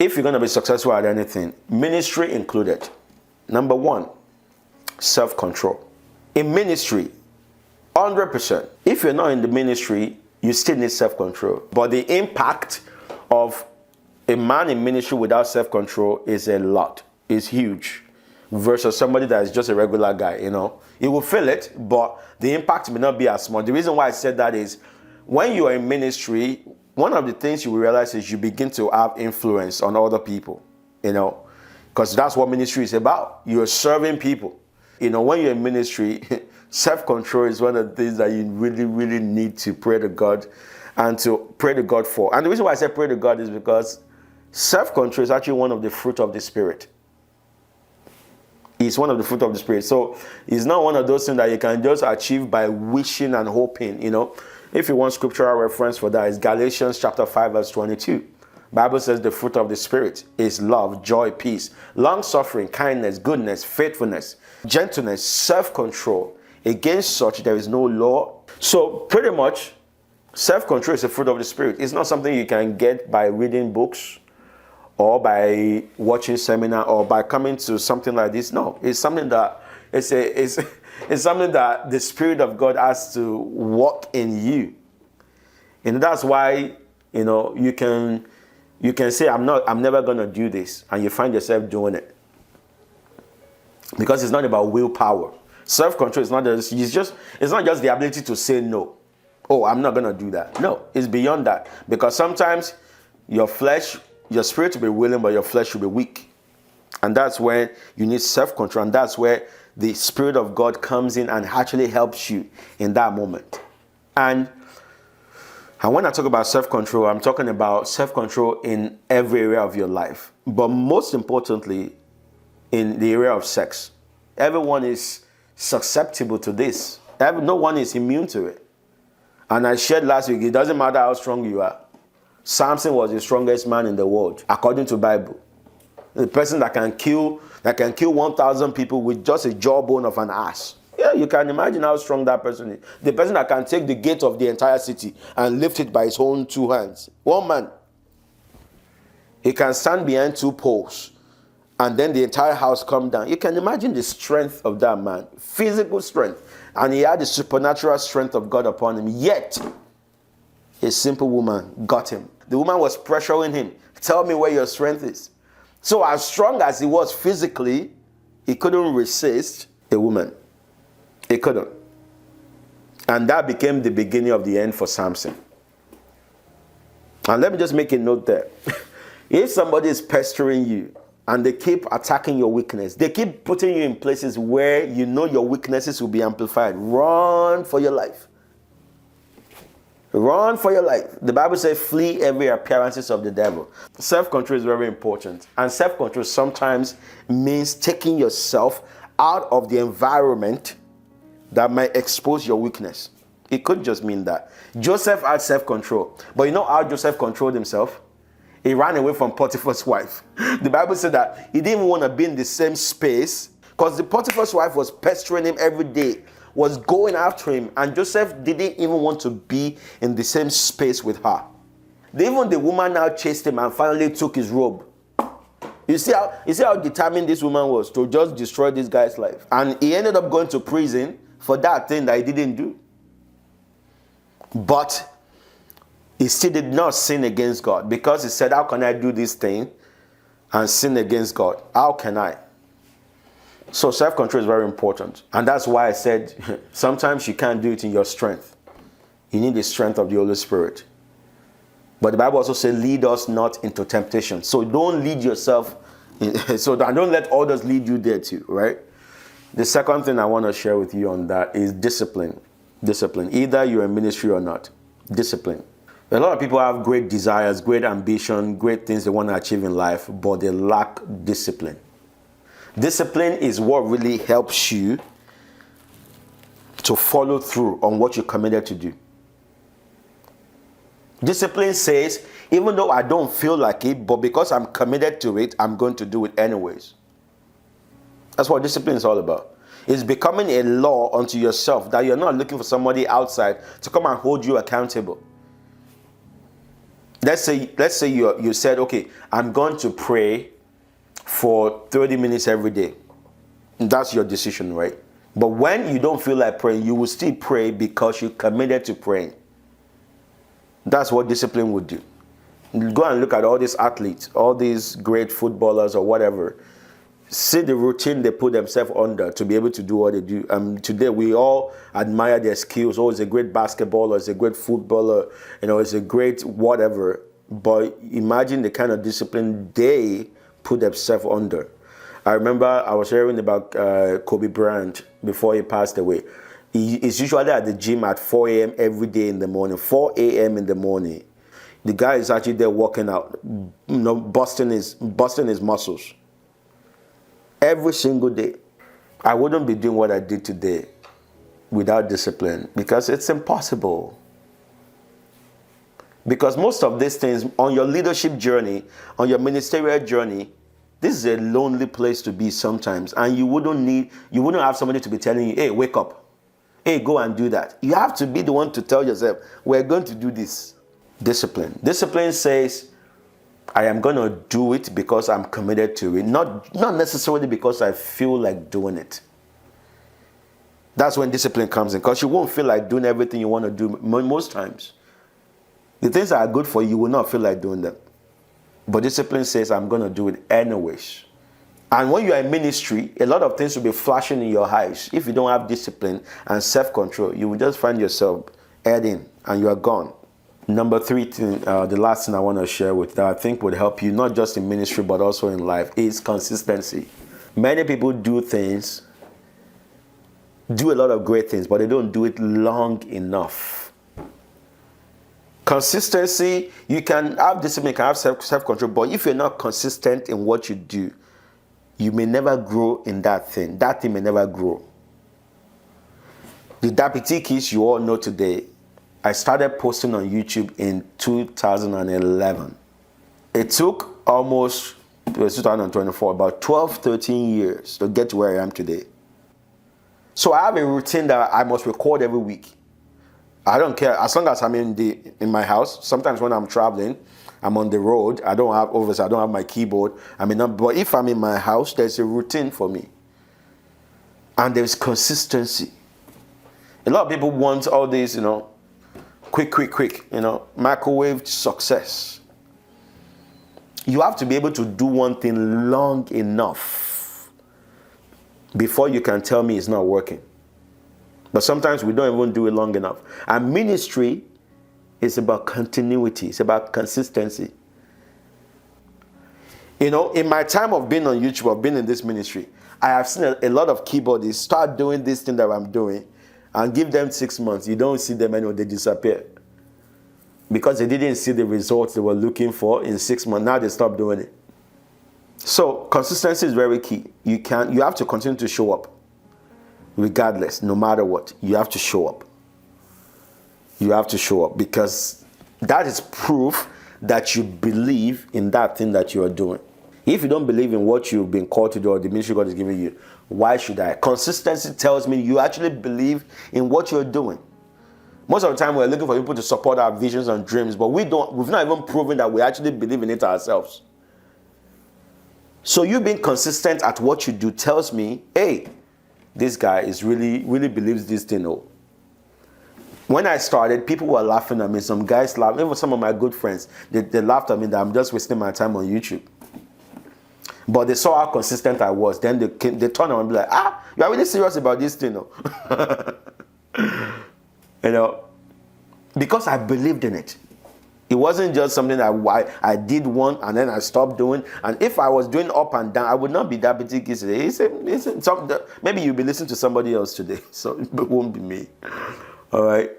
if you're going to be successful at anything, ministry included, number one, self-control. In ministry, 100%. If you're not in the ministry, you still need self-control. But the impact of a man in ministry without self-control is a lot. It's huge. Versus somebody that is just a regular guy, He will feel it, but the impact may not be as small. The reason why I said that is, when you are in ministry, one of the things you will realize is you begin to have influence on other people, because that's what ministry is about. You're serving people. When you're in ministry, self-control is one of the things that you really, really need to pray to God and to pray to God for. And the reason why I say pray to God is because self-control is actually one of the fruit of the Spirit. It's one of the fruit of the Spirit. So it's not one of those things that you can just achieve by wishing and hoping, If you want scriptural reference for that, it's Galatians chapter 5, verse 22. Bible says the fruit of the Spirit is love, joy, peace, long-suffering, kindness, goodness, faithfulness, gentleness, self-control. Against such there is no law. So pretty much, self-control is a fruit of the Spirit. It's not something you can get by reading books or by watching seminar or by coming to something like this. No, it's something that it's something that the Spirit of God has to work in you. And that's why, you can say, I'm never going to do this. And you find yourself doing it. Because it's not about willpower. Self-control is not just the ability to say no. Oh, I'm not going to do that. No, it's beyond that. Because sometimes your spirit will be willing, but your flesh will be weak. And that's where you need self-control. And that's where the Spirit of God comes in and actually helps you in that moment. And when I talk about self-control, I'm talking about self-control in every area of your life. But most importantly, in the area of sex. Everyone is susceptible to this. No one is immune to it. And I shared last week, it doesn't matter how strong you are. Samson was the strongest man in the world, according to the Bible. The person that can kill 1,000 people with just a jawbone of an ass. Yeah, you can imagine how strong that person is. The person that can take the gate of the entire city and lift it by his own two hands. One man. He can stand behind two poles and then the entire house come down. You can imagine the strength of that man. Physical strength. And he had the supernatural strength of God upon him. Yet, a simple woman got him. The woman was pressuring him. Tell me where your strength is. So as strong as he was physically, he couldn't resist a woman. He couldn't. And that became the beginning of the end for Samson. And let me just make a note there. If somebody is pestering you and they keep attacking your weakness, they keep putting you in places where you know your weaknesses will be amplified, run for your life. Run for your life. The Bible says, flee every appearances of the devil. Self-control is very important. And self-control sometimes means taking yourself out of the environment that might expose your weakness. It could just mean that. Joseph had self-control. But you know how Joseph controlled himself? He ran away from Potiphar's wife. The Bible said that he didn't want to be in the same space because the Potiphar's wife was pestering him every day, was going after him, and Joseph didn't even want to be in the same space with her. Even the woman now chased him and finally took his robe. You see how determined this woman was to just destroy this guy's life. And he ended up going to prison for that thing that he didn't do. But he still did not sin against God because he said, how can I do this thing and sin against God? How can I? So self-control is very important. And that's why I said sometimes you can't do it in your strength. You need the strength of the Holy Spirit. But the Bible also says, lead us not into temptation. So don't lead yourself, so don't let others lead you there too, right? The second thing I want to share with you on that is discipline. Discipline. Either you're in ministry or not. Discipline. A lot of people have great desires, great ambition, great things they want to achieve in life, but they lack discipline. Discipline is what really helps you to follow through on what you're committed to do. Discipline says, even though I don't feel like it, but because I'm committed to it, I'm going to do it anyways. That's what discipline is all about. It's becoming a law unto yourself that you're not looking for somebody outside to come and hold you accountable. Let's say you said, okay, I'm going to pray for 30 minutes every day. That's your decision, right? But when you don't feel like praying, you will still pray because you committed to praying. That's what discipline would do. Go and look at all these athletes, all these great footballers or whatever. See the routine they put themselves under to be able to do what they do. Today we all admire their skills. Oh, it's a great basketballer, it's a great footballer, it's a great whatever. But imagine the kind of discipline they put themselves under. I remember I was hearing about Kobe Bryant before he passed away. He's usually at the gym at 4 a.m. every day in the morning, 4 a.m. in the morning. The guy is actually there working out, busting his muscles. Every single day. I wouldn't be doing what I did today without discipline because it's impossible. Because most of these things on your leadership journey, on your ministerial journey, this is a lonely place to be sometimes. And you wouldn't have somebody to be telling you, hey, wake up. Hey, go and do that. You have to be the one to tell yourself, we're going to do this. Discipline. Discipline says, I am going to do it because I'm committed to it, not necessarily because I feel like doing it. That's when discipline comes in, because you won't feel like doing everything you want to do most times. The things that are good for you, you will not feel like doing them. But discipline says, I'm going to do it anyways. And when you are in ministry, a lot of things will be flashing in your eyes. If you don't have discipline and self-control, you will just find yourself heading and you are gone. Number 3 thing, the last thing I want to share with that I think would help you, not just in ministry, but also in life, is consistency. Many people do a lot of great things, but they don't do it long enough. Consistency, you can have discipline, you can have self-control, but if you're not consistent in what you do, you may never grow in that thing. That thing may never grow. The Deputy Kids you all know today, I started posting on YouTube in 2011. It took almost, it was 2024, about 12, 13 years to get to where I am today. So I have a routine that I must record every week. I don't care, as long as I'm in my house. Sometimes when I'm traveling, I'm on the road, I don't have my keyboard. But if I'm in my house, there's a routine for me. And there's consistency. A lot of people want all these, quick, microwave success. You have to be able to do one thing long enough before you can tell me it's not working. But sometimes we don't even do it long enough. And ministry is about continuity. It's about consistency. In my time of being on YouTube, of being in this ministry, I have seen a lot of keyboardists start doing this thing that I'm doing and give them 6 months. You don't see them anymore, they disappear. Because they didn't see the results they were looking for in 6 months. Now they stop doing it. So consistency is very key. You have to continue to show up. Regardless, no matter what, you have to show up. You have to show up because that is proof that you believe in that thing that you are doing. If you don't believe in what you've been called to do or the ministry God is giving you, why should I? Consistency tells me you actually believe in what you're doing. Most of the time we're looking for people to support our visions and dreams, but we've not even proven that we actually believe in it ourselves. So you being consistent at what you do tells me, hey, this guy is really believes this thing. Oh. When I started, people were laughing at me. Some guys laughed. Even some of my good friends, they laughed at me that I'm just wasting my time on YouTube. But they saw how consistent I was. Then they turned around and be like, you are really serious about this thing. Oh. Because I believed in it. It wasn't just something that I did one and then I stopped doing. And if I was doing up and down, I would not be Deputy Kids today. Maybe you'll be listening to somebody else today, so it won't be me. All right.